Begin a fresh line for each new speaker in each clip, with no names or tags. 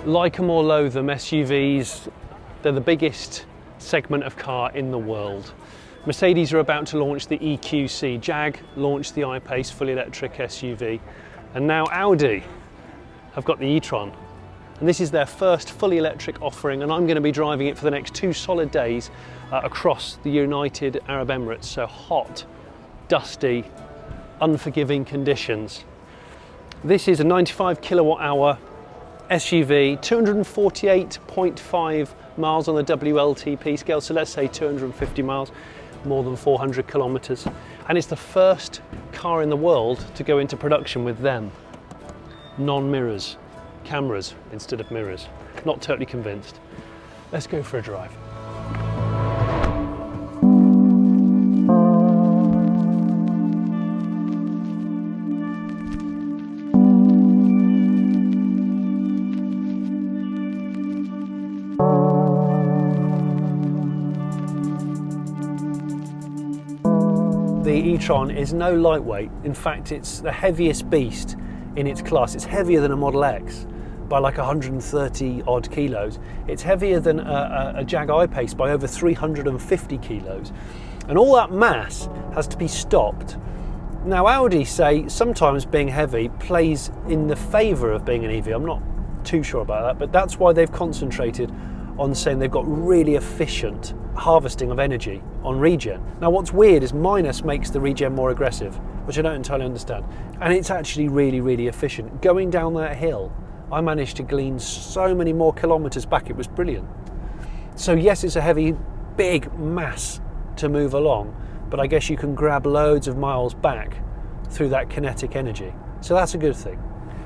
Like them or loathe them, SUVs, they're the biggest segment of car in the world. Mercedes are about to launch the EQC, Jag launched the iPace fully electric SUV, and now Audi have got the e-tron. And this is their first fully electric offering, and I'm going to be driving it for the next 2 solid days across the United Arab Emirates. So hot, dusty, unforgiving conditions. This is a 95 kilowatt hour SUV, 248.5 miles on the WLTP scale, so let's say 250 miles, more than 400 kilometers. And it's the first car in the world to go into production with them. Non-mirrors. Cameras instead of mirrors. Not totally convinced. Let's go for a drive. The e-tron is no lightweight. In fact, it's the heaviest beast in its class. It's heavier than a Model X by like 130 odd kilos. It's heavier than a Jag iPace by over 350 kilos. And all that mass has to be stopped. Now Audi say sometimes being heavy plays in the favour of being an EV. I'm not too sure about that, but that's why they've concentrated on saying they've got really efficient harvesting of energy on regen. Now what's weird is minus makes the regen more aggressive, which I don't entirely understand. And it's actually really, really efficient. Going down that hill, I managed to glean so many more kilometres back, it was brilliant. So yes, it's a heavy, big mass to move along, but I guess you can grab loads of miles back through that kinetic energy. So that's a good thing.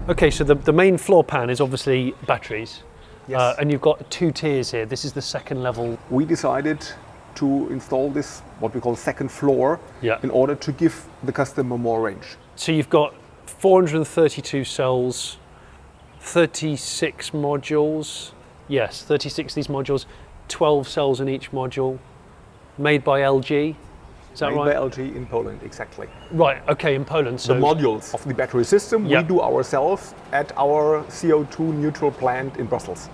Okay, so the main floor pan is obviously batteries. Yes. And you've got 2 tiers here. This is the second level.
We decided to install this, what we call second floor, in order to give the customer more range.
So you've got 432 cells, 36 modules. Yes, 36 of these modules, 12 cells in each module, made by LG. Is that right?
Made by LG in Poland, exactly.
Right, okay, in Poland. So
the modules of the battery system we do ourselves at our CO2 neutral plant in Brussels.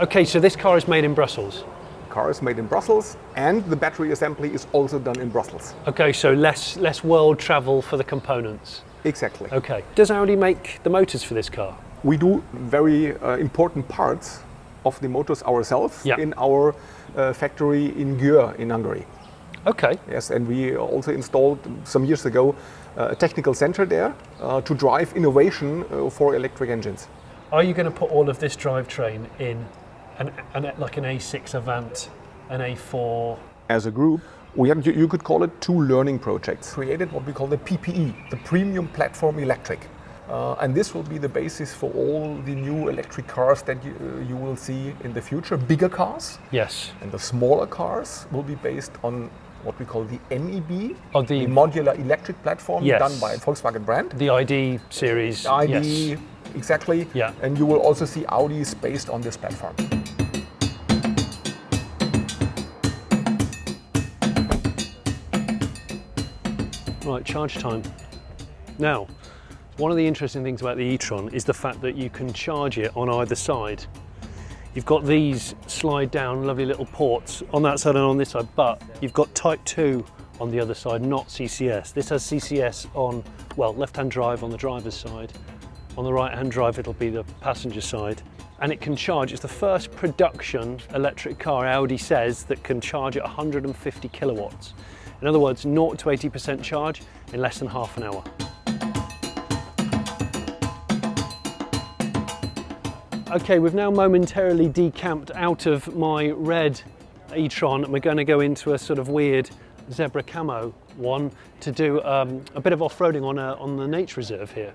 Okay, so this car is made in Brussels.
The car is made in Brussels, and the battery assembly is also done in Brussels.
Okay, so less world travel for the components.
Exactly.
Okay. Does Audi make the motors for this car?
We do very important parts of the motors ourselves in our factory in Grille in Hungary.
Okay.
Yes, and we also installed some years ago a technical center there to drive innovation for electric engines.
Are you going to put all of this drivetrain in like an A6 Avant, an A4?
As a group, we have, you could call it 2 learning projects. Created what we call the PPE, the Premium Platform Electric. And this will be the basis for all the new electric cars that you will see in the future, bigger cars.
Yes.
And the smaller cars will be based on what we call the MEB,
the
modular electric platform done by a Volkswagen brand.
The ID series.
ID, exactly.
Yeah.
And you will also see Audis based on this platform.
Right, charge time. Now, one of the interesting things about the e-tron is the fact that you can charge it on either side. You've got these slide down lovely little ports on that side and on this side, but you've got Type 2 on the other side, not CCS. This has CCS on, well, left-hand drive on the driver's side. On the right-hand drive, it'll be the passenger side. And it can charge, it's the first production electric car, Audi says, that can charge at 150 kilowatts. In other words, 0 to 80% charge in less than half an hour. Okay, we've now momentarily decamped out of my red e-tron and we're going to go into a sort of weird zebra camo one to do a bit of off-roading on the nature reserve here.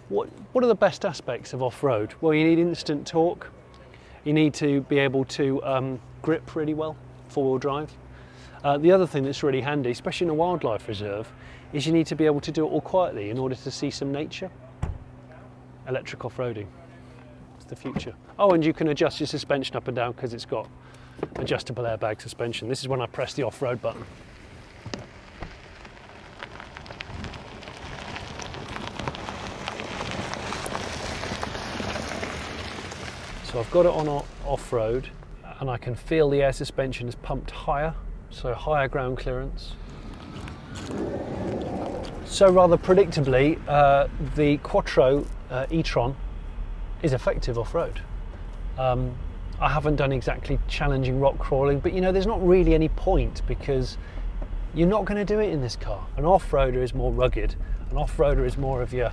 What are the best aspects of off-road? Well, you need instant torque. You need to be able to grip really well, four-wheel drive. The other thing that's really handy, especially in a wildlife reserve, is you need to be able to do it all quietly in order to see some nature. Electric off-roading. The future. Oh, and you can adjust your suspension up and down because it's got adjustable airbag suspension. This is when I press the off-road button. So I've got it on off-road, and I can feel the air suspension is pumped higher, so higher ground clearance. So rather predictably, the Quattro E-tron is effective off-road. I haven't done exactly challenging rock crawling, but you know, there's not really any point because you're not going to do it in this car. An off-roader is more rugged. An off-roader is more of your,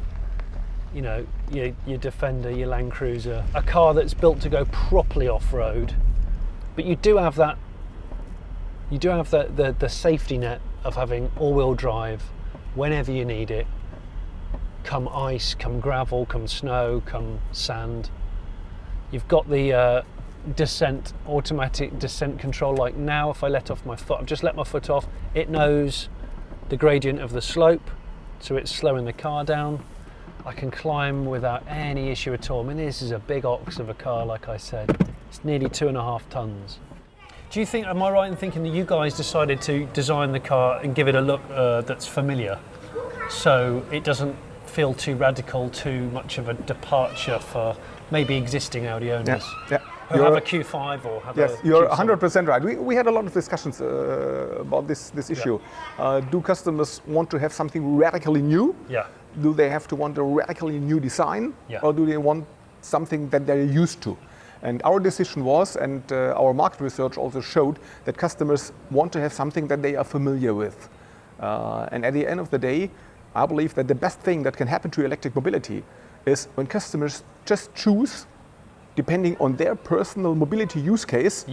you know, your Defender, your Land Cruiser, a car that's built to go properly off-road. But you do have that. You do have the safety net of having all-wheel drive whenever you need it. Come ice, come gravel, come snow, come sand. You've got the automatic descent control. Like now, if I let off my foot, I've just let my foot off, it knows the gradient of the slope, so it's slowing the car down. I can climb without any issue at all. I mean, this is a big ox of a car, like I said. It's nearly 2.5 tons. Do you think, am I right in thinking that you guys decided to design the car and give it a look that's familiar, so it doesn't feel too radical, too much of a departure for maybe existing Audi owners?
Yeah.
Who have a Q5 or have
yes,
a
you're
Q7?
100% right. We had a lot of discussions about this issue. Do customers want to have something radically new?
Yeah.
Do they have to want a radically new design?
Yeah.
Or do they want something that they're used to? And our decision was, and our market research also showed, that customers want to have something that they are familiar with. And at the end of the day, I believe that the best thing that can happen to electric mobility is when customers just choose, depending on their personal mobility use case,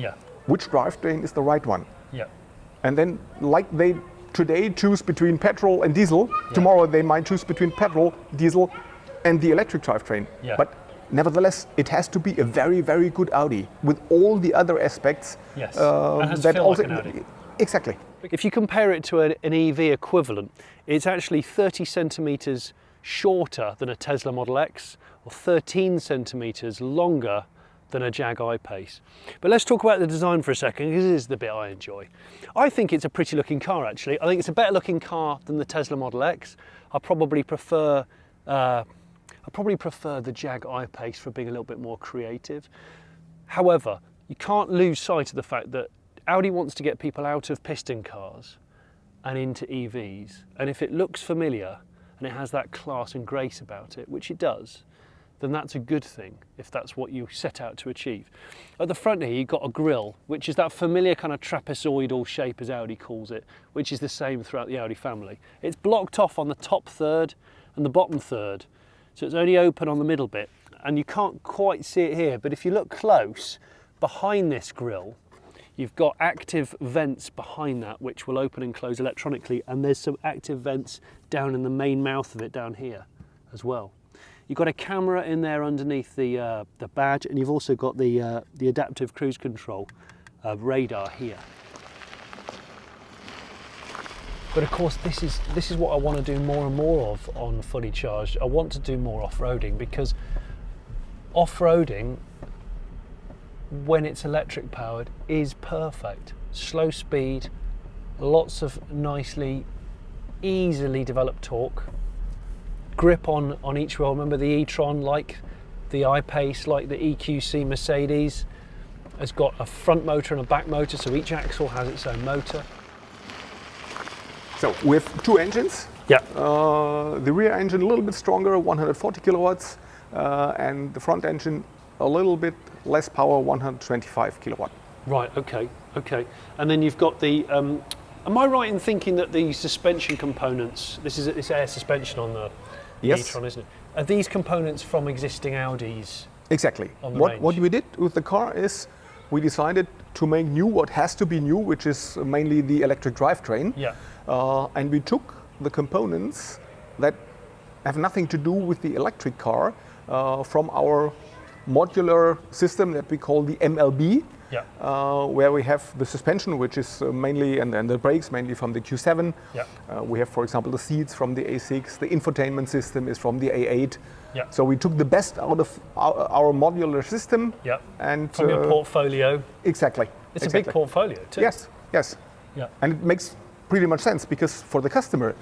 which drivetrain is the right one.
Yeah.
And then, like they today choose between petrol and diesel, tomorrow they might choose between petrol, diesel, and the electric drivetrain.
Yeah.
But nevertheless, it has to be a very, very good Audi with all the other aspects.
Yes. And has to feel like an Audi.
Exactly.
If you compare it to an EV equivalent, it's actually 30 centimetres shorter than a Tesla Model X, or 13 centimetres longer than a Jag I-Pace. But let's talk about the design for a second, because this is the bit I enjoy. I think it's a pretty looking car, actually. I think it's a better looking car than the Tesla Model X. I probably prefer the Jag I-Pace for being a little bit more creative. However, you can't lose sight of the fact that Audi wants to get people out of piston cars and into EVs. And if it looks familiar and it has that class and grace about it, which it does, then that's a good thing if that's what you set out to achieve. At the front here, you've got a grille, which is that familiar kind of trapezoidal shape, as Audi calls it, which is the same throughout the Audi family. It's blocked off on the top third and the bottom third, so it's only open on the middle bit. And you can't quite see it here, but if you look close, behind this grille, you've got active vents behind that, which will open and close electronically, and there's some active vents down in the main mouth of it down here as well. You've got a camera in there underneath the badge, and you've also got the adaptive cruise control radar here. But of course, this is what I want to do more and more of on Fully Charged. I want to do more off-roading, because off-roading, when it's electric powered, is perfect. Slow speed, lots of nicely, easily developed torque, grip on each wheel. Remember the E-tron, like the iPace, like the EQC Mercedes, has got a front motor and a back motor, so each axle has its own motor.
So we have two engines.
Yeah.
The rear engine a little bit stronger, 140 kilowatts, and the front engine a little bit less power, 125 kilowatt.
Right, okay. And then you've got the, am I right in thinking that the suspension components, it's air suspension on the e-tron, isn't it? Are these components from existing Audis?
Exactly.
On the
What
range?
we did with the car is we decided to make new what has to be new, which is mainly the electric drivetrain.
Yeah.
And we took the components that have nothing to do with the electric car from our modular system that we call the MLB, where we have the suspension, which is mainly, and the brakes mainly from the Q7.
Yeah.
We have, for example, the seats from the A6. The infotainment system is from the A8.
Yeah.
So we took the best out of our modular system.
Yeah.
And
From your portfolio.
Exactly.
It's a big portfolio too.
Yes.
Yeah.
And it makes pretty much sense, because for the customer,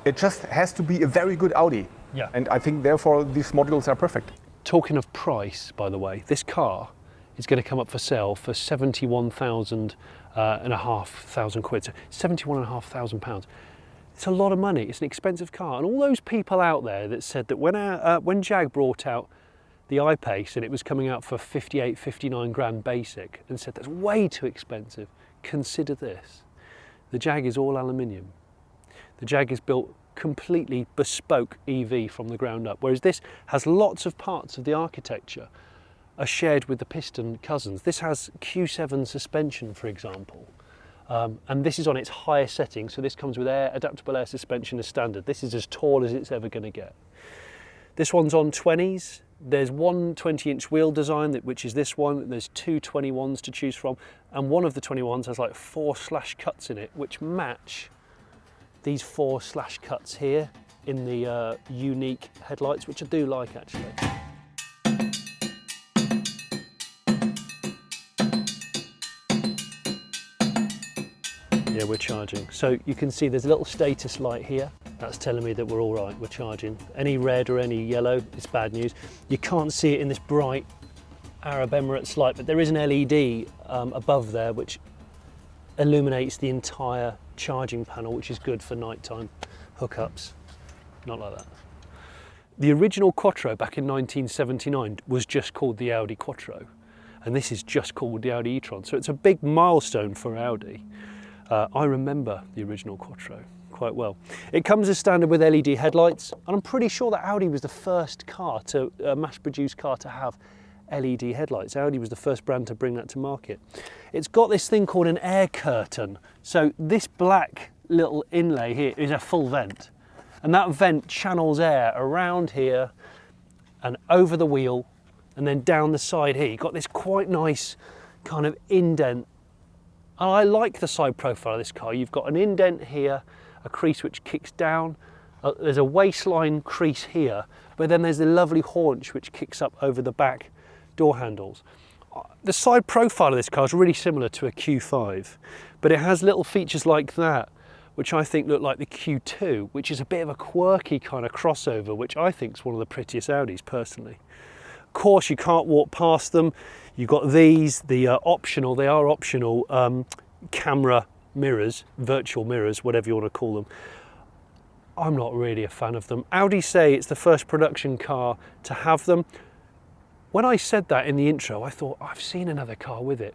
it just has to be a very good Audi.
Yeah.
And I think therefore these modules are perfect.
Talking of price, by the way, this car is going to come up for sale for 71,500 quid, so 71,500 pounds. It's a lot of money. It's an expensive car, and all those people out there that said that when Jag brought out the iPace and it was coming out for 58, 59 grand basic, and said that's way too expensive, consider this: the Jag is all aluminium. The Jag is built completely bespoke EV from the ground up, whereas this has lots of parts of the architecture are shared with the piston cousins. This has Q7 suspension, for example, and this is on its highest setting, so this comes with adaptable air suspension as standard. This is as tall as it's ever going to get. This one's on 20s. There's one 20-inch wheel design, which is this one. There's two 21s to choose from, and one of the 21s has like 4 slash cuts in it, which match these 4 slash cuts here in the unique headlights, which I do like actually. Yeah, we're charging. So you can see there's a little status light here. That's telling me that we're all right, we're charging. Any red or any yellow, it's bad news. You can't see it in this bright Arab Emirates light, but there is an LED above there which illuminates the entire charging panel, which is good for nighttime hookups. Not like that. The original Quattro back in 1979 was just called the Audi Quattro, and this is just called the Audi e-tron, so it's a big milestone for Audi. I remember the original Quattro quite well. It comes as standard with LED headlights, and I'm pretty sure that Audi was the first mass-produced car to have LED headlights. Audi was the first brand to bring that to market. It's got this thing called an air curtain. So this black little inlay here is a full vent, and that vent channels air around here and over the wheel and then down the side here. You've got this quite nice kind of indent. And I like the side profile of this car. You've got an indent here, a crease which kicks down, there's a waistline crease here, but then there's the lovely haunch which kicks up over the back door handles. The side profile of this car is really similar to a Q5, but it has little features like that, which I think look like the Q2, which is a bit of a quirky kind of crossover, which I think is one of the prettiest Audis personally. Of course, you can't walk past them. You've got these, they are optional camera mirrors, virtual mirrors, whatever you want to call them. I'm not really a fan of them. Audi say it's the first production car to have them. When I said that in the intro, I thought, I've seen another car with it.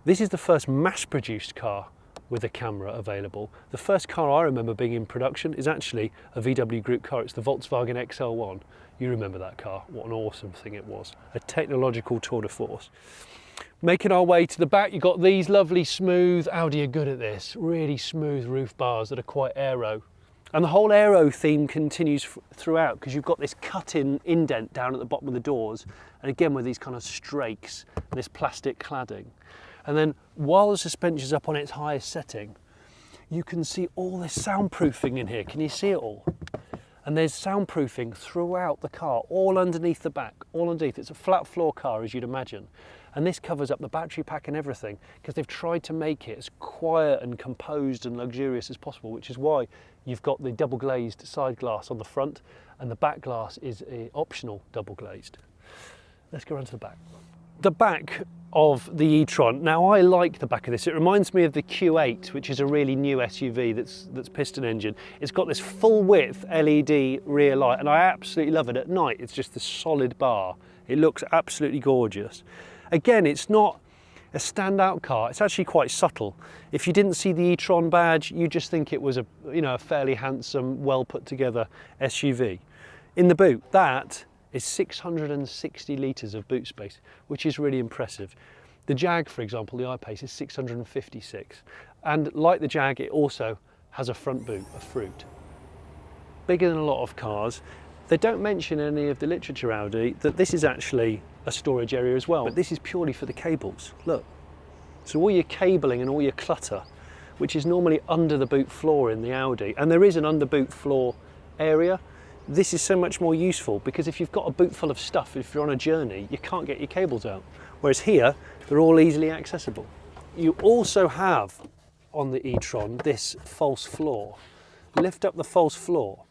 This is the first mass-produced car with a camera available. The first car I remember being in production is actually a VW Group car. It's the Volkswagen XL1. You remember that car. What an awesome thing it was. A technological tour de force. Making our way to the back, you've got these lovely smooth, Audi are good at this, really smooth roof bars that are quite aero. And the whole aero theme continues throughout, because you've got this cut-in indent down at the bottom of the doors, and again with these kind of strakes and this plastic cladding. And then while the suspension's up on its highest setting, you can see all this soundproofing in here. Can you see it all? And there's soundproofing throughout the car, all underneath the back, all underneath. It's a flat floor car, as you'd imagine. And this covers up the battery pack and everything, because they've tried to make it as quiet and composed and luxurious as possible, which is why you've got the double glazed side glass on the front, and the back glass is optional double glazed. Let's go around to the back. The back of the e-tron, now I like the back of this. It reminds me of the Q8, which is a really new SUV that's piston engine. It's got this full width LED rear light, and I absolutely love it. At night, it's just a solid bar. It looks absolutely gorgeous. Again, it's not a standout car. It's actually quite subtle. If you didn't see the e-tron badge, you just think it was a fairly handsome, well put together SUV. In the boot, that is 660 litres of boot space, which is really impressive. The Jag, for example, the iPace is 656. And like the Jag, it also has a front boot, a fruit. Bigger than a lot of cars. They don't mention in any of the literature, Audi, that this is actually a storage area as well, but this is purely for the cables. Look, so all your cabling and all your clutter, which is normally under the boot floor in the Audi, and there is an under boot floor area, this is so much more useful, because if you've got a boot full of stuff, if you're on a journey, you can't get your cables out. Whereas here, they're all easily accessible. You also have on the e-tron this false floor. Lift up the false floor,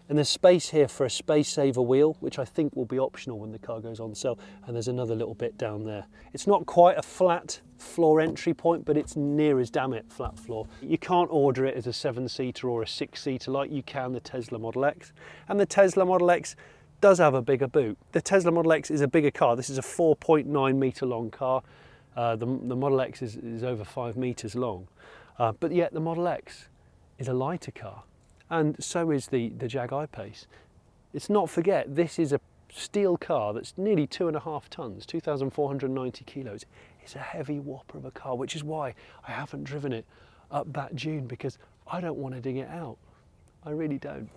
And there's space here for a space saver wheel, which I think will be optional when the car goes on sale. And there's another little bit down there. It's not quite a flat floor entry point, but it's near as damn it flat floor. You can't order it as a 7-seater or a 6-seater like you can the Tesla Model X. And the Tesla Model X does have a bigger boot. The Tesla Model X is a bigger car. This is a 4.9 metre long car. The Model X is over 5 metres long. But yet the Model X is a lighter car. And so is the Jag I-Pace. Let's not forget, this is a steel car that's nearly 2.5 tonnes, 2,490 kilos. It's a heavy whopper of a car, which is why I haven't driven it up that dune, because I don't want to dig it out. I really don't.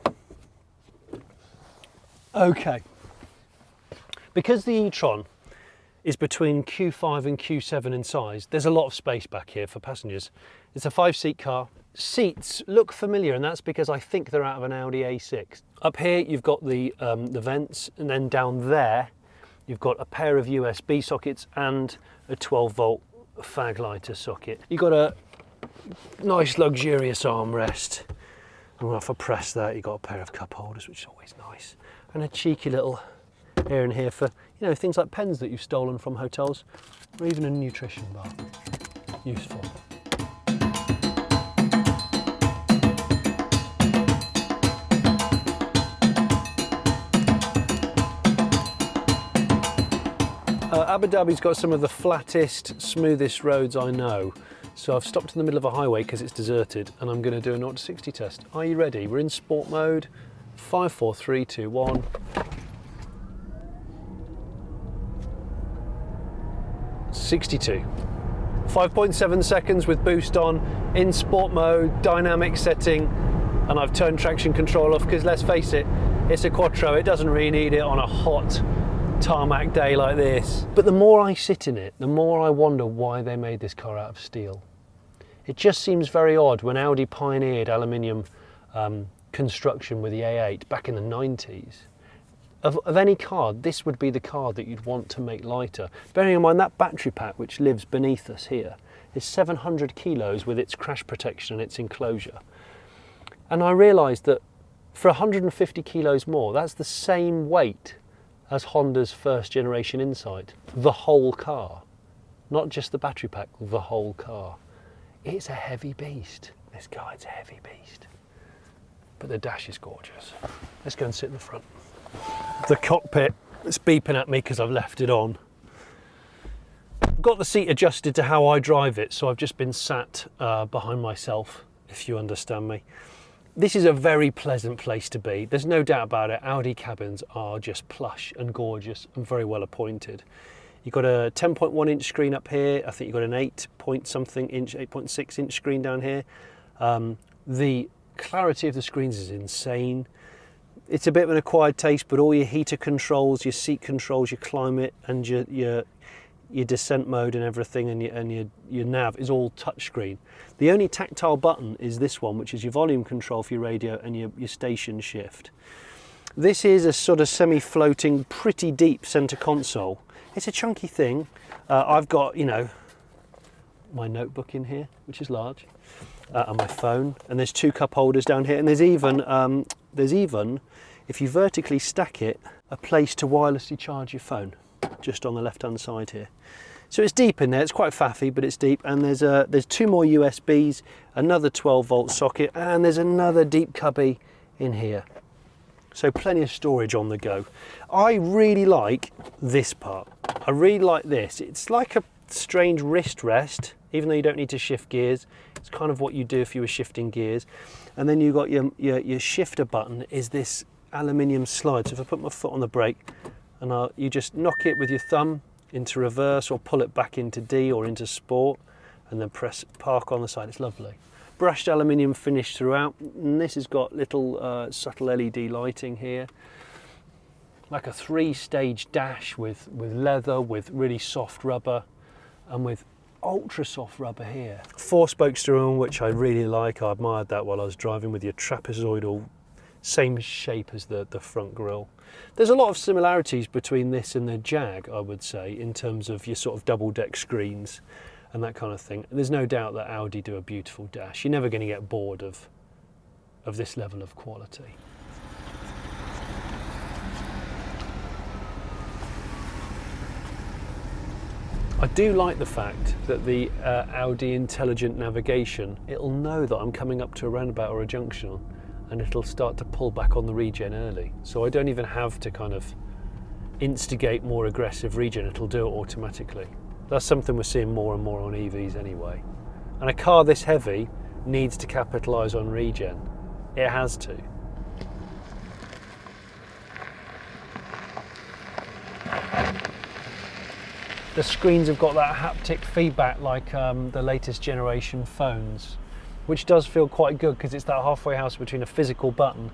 Okay. Because the e-tron is between Q5 and Q7 in size, there's a lot of space back here for passengers. It's a 5-seat car. Seats look familiar, and that's because I think they're out of an Audi A6. Up here you've got the vents, and then down there you've got a pair of USB sockets and a 12-volt fag lighter socket. You've got a nice luxurious armrest, and if I press that you've got a pair of cup holders, which is always nice, and a cheeky little here and here for, you know, things like pens that you've stolen from hotels, or even a nutrition bar. Useful. Abu Dhabi's got some of the flattest, smoothest roads I know. So I've stopped in the middle of a highway because it's deserted, and I'm going to do a 0-60 test. Are you ready? We're in sport mode. 5, 4, 3, 2, 1. .62. 5.7 seconds with boost on, in sport mode, dynamic setting, and I've turned traction control off because, let's face it, it's a Quattro. It doesn't really need it on a hot tarmac day like this. But the more I sit in it, the more I wonder why they made this car out of steel. It just seems very odd when Audi pioneered aluminium construction with the A8 back in the 90s. Of any car, this would be the car that you'd want to make lighter. Bearing in mind that battery pack, which lives beneath us here, is 700 kilos with its crash protection and its enclosure. And I realised that for 150 kilos more, that's the same weight as Honda's first generation Insight. The whole car. Not just the battery pack, the whole car. It's a heavy beast. This guy's a heavy beast. But the dash is gorgeous. Let's go and sit in the front. The cockpit is beeping at me because I've left it on. I've got the seat adjusted to how I drive it, so I've just been sat behind myself, if you understand me. This is a very pleasant place to be. There's no doubt about it. Audi cabins are just plush and gorgeous and very well appointed. You've got a 10.1 inch screen up here. I think you've got an 8.6 inch screen down here. The clarity of the screens is insane. It's a bit of an acquired taste, but all your heater controls, your seat controls, your climate, and your descent mode and everything, and your nav is all touchscreen. The only tactile button is this one, which is your volume control for your radio and your station shift. This is a sort of semi-floating, pretty deep center console. It's a chunky thing. I've got, you know, my notebook in here, which is large, and my phone, and there's 2 cup holders down here, and there's even, if you vertically stack it, a place to wirelessly charge your phone, just on the left-hand side here. So it's deep in there. It's quite faffy, but it's deep. And there's 2 more USBs, another 12-volt socket, and there's another deep cubby in here. So plenty of storage on the go. I really like this part. I really like this. It's like a strange wrist rest, even though you don't need to shift gears. It's kind of what you do if you were shifting gears. And then you've got your shifter button is this aluminium slide. So if I put my foot on the brake, and you just knock it with your thumb into reverse, or pull it back into D or into sport, and then press park on the side. It's lovely. Brushed aluminium finish throughout, and this has got little subtle LED lighting here. Like a 3-stage dash with leather, with really soft rubber, and with ultra soft rubber here. 4-spoke steering wheel, which I really like. I admired that while I was driving, with your trapezoidal, same shape as the front grille. There's a lot of similarities between this and the Jag, I would say, in terms of your sort of double-deck screens and that kind of thing. There's no doubt that Audi do a beautiful dash. You're never going to get bored of this level of quality. I do like the fact that the Audi intelligent navigation, it'll know that I'm coming up to a roundabout or a junction, and it'll start to pull back on the regen early. So I don't even have to kind of instigate more aggressive regen, it'll do it automatically. That's something we're seeing more and more on EVs anyway. And a car this heavy needs to capitalise on regen. It has to. The screens have got that haptic feedback like the latest generation phones, which does feel quite good because it's that halfway house between a physical button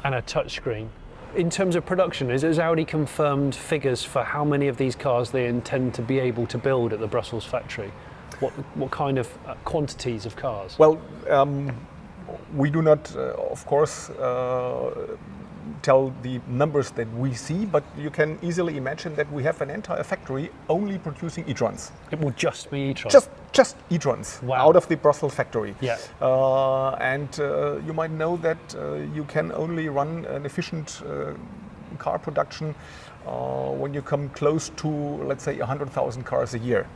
and a touchscreen. In terms of production, has Audi confirmed figures for how many of these cars they intend to be able to build at the Brussels factory? What kind of quantities of cars?
Well, we do not, of course, tell the numbers that we see, but you can easily imagine that we have an entire factory only producing e-trons.
It will just be e-trons?
Just e-trons.
Wow.
Out of the Brussels factory.
Yeah.
And you might know that you can only run an efficient car production when you come close to, let's say, 100,000 cars a year.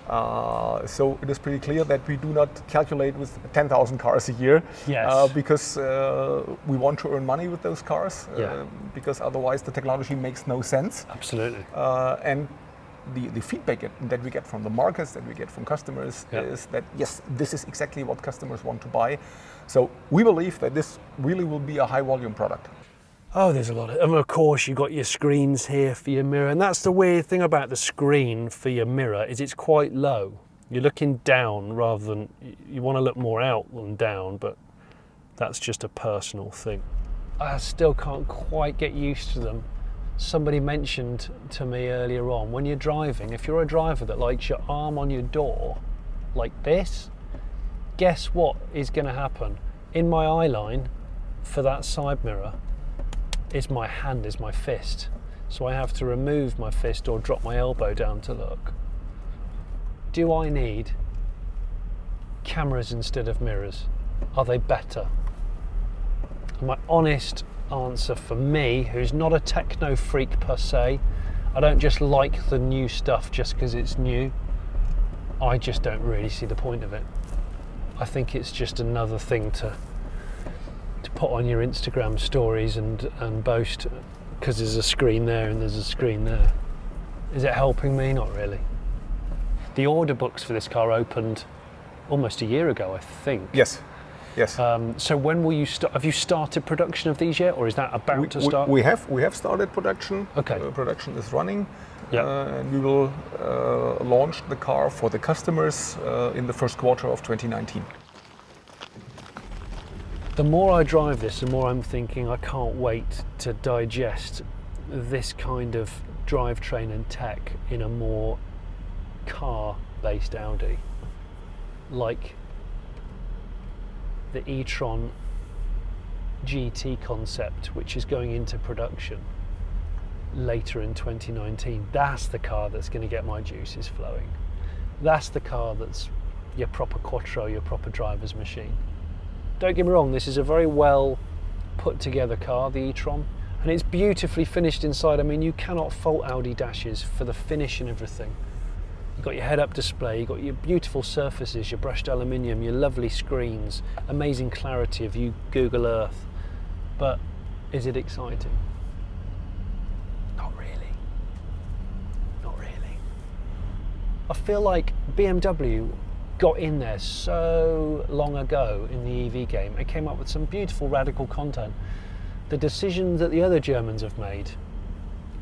So it is pretty clear that we do not calculate with 10,000 cars a year,
yes.
Because we want to earn money with those cars, because otherwise the technology makes no sense.
Absolutely.
And the feedback that we get from the markets, that we get from customers, is that yes, this is exactly what customers want to buy. So we believe that this really will be a high volume product.
Oh, there's a lot of course you've got your screens here for your mirror, and that's the weird thing about the screen for your mirror is it's quite low. You're looking down rather than, you want to look more out than down, but that's just a personal thing. I still can't quite get used to them. Somebody mentioned to me earlier on, when you're driving, if you're a driver that likes your arm on your door like this, guess what is going to happen? In my eye line for that side mirror, is my hand, is my fist. So I have to remove my fist or drop my elbow down to look. Do I need cameras instead of mirrors? Are they better? And my honest answer for me, who's not a techno freak per se, I don't just like the new stuff just because it's new, I just don't really see the point of it. I think it's just another thing to put on your Instagram stories and boast because there's a screen there and there's a screen there. Is it helping me? Not really. The order books for this car opened almost a year ago, I think.
Yes.
So when will you start? Have you started production of these yet, or is that about to start?
We have started production.
Okay.
Production is running.
Yeah.
And we will launch the car for the customers in the first quarter of 2019.
The more I drive this, the more I'm thinking I can't wait to digest this kind of drivetrain and tech in a more car-based Audi, like the e-tron GT concept, which is going into production later in 2019. That's the car that's going to get my juices flowing. That's the car that's your proper Quattro, your proper driver's machine. Don't get me wrong, this is a very well put together car, the e-tron, and it's beautifully finished inside. I mean, you cannot fault Audi dashes for the finish and everything. You've got your head-up display, you've got your beautiful surfaces, your brushed aluminium, your lovely screens, amazing clarity of you Google Earth. But is it exciting? Not really. Not really. I feel like BMW got in there so long ago in the EV game and came up with some beautiful radical content. The decisions that the other Germans have made,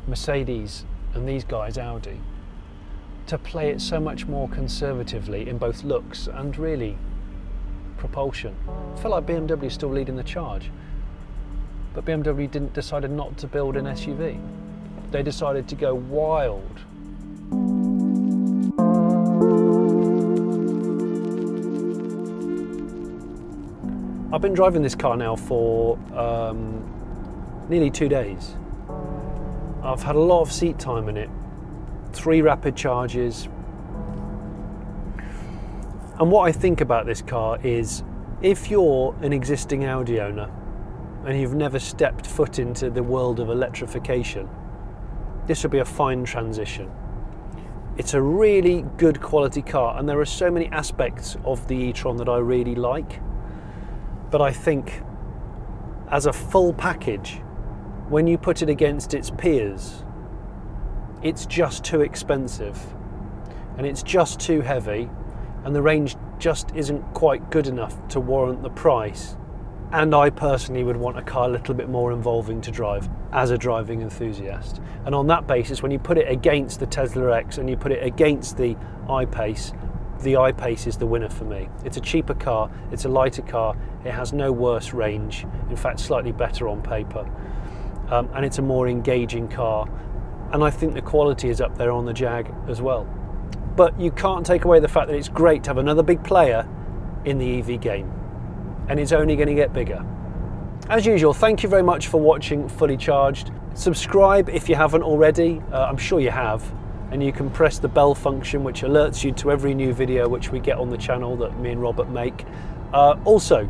Mercedes and these guys, Audi, to play it so much more conservatively in both looks and really propulsion. I feel like BMW is still leading the charge, but BMW decided not to build an SUV. They decided to go wild. I've been driving this car now for nearly 2 days. I've had a lot of seat time in it, 3 rapid charges. And what I think about this car is, if you're an existing Audi owner and you've never stepped foot into the world of electrification, this will be a fine transition. It's a really good quality car, and there are so many aspects of the e-tron that I really like. But I think as a full package, when you put it against its peers, it's just too expensive and it's just too heavy, and the range just isn't quite good enough to warrant the price. And I personally would want a car a little bit more involving to drive as a driving enthusiast. And on that basis, when you put it against the Tesla X and you put it against the iPace is the winner for me. It's a cheaper car, it's a lighter car, it has no worse range, in fact slightly better on paper, and it's a more engaging car, and I think the quality is up there on the Jag as well. But you can't take away the fact that it's great to have another big player in the EV game, and it's only going to get bigger. As usual, thank you very much for watching Fully Charged. Subscribe if you haven't already, I'm sure you have, and you can press the bell function which alerts you to every new video which we get on the channel that me and Robert make. Also,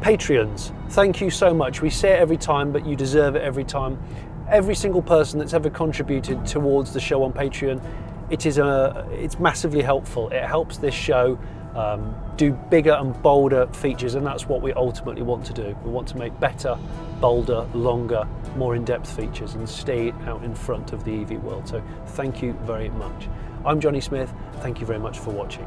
Patreons, thank you so much. We say it every time, but you deserve it every time. Every single person that's ever contributed towards the show on Patreon, it's massively helpful. It helps this show do bigger and bolder features, and that's what we ultimately want to do. We want to make better, bolder, longer, more in-depth features and stay out in front of the EV world. So thank you very much. I'm Jonny Smith. Thank you very much for watching.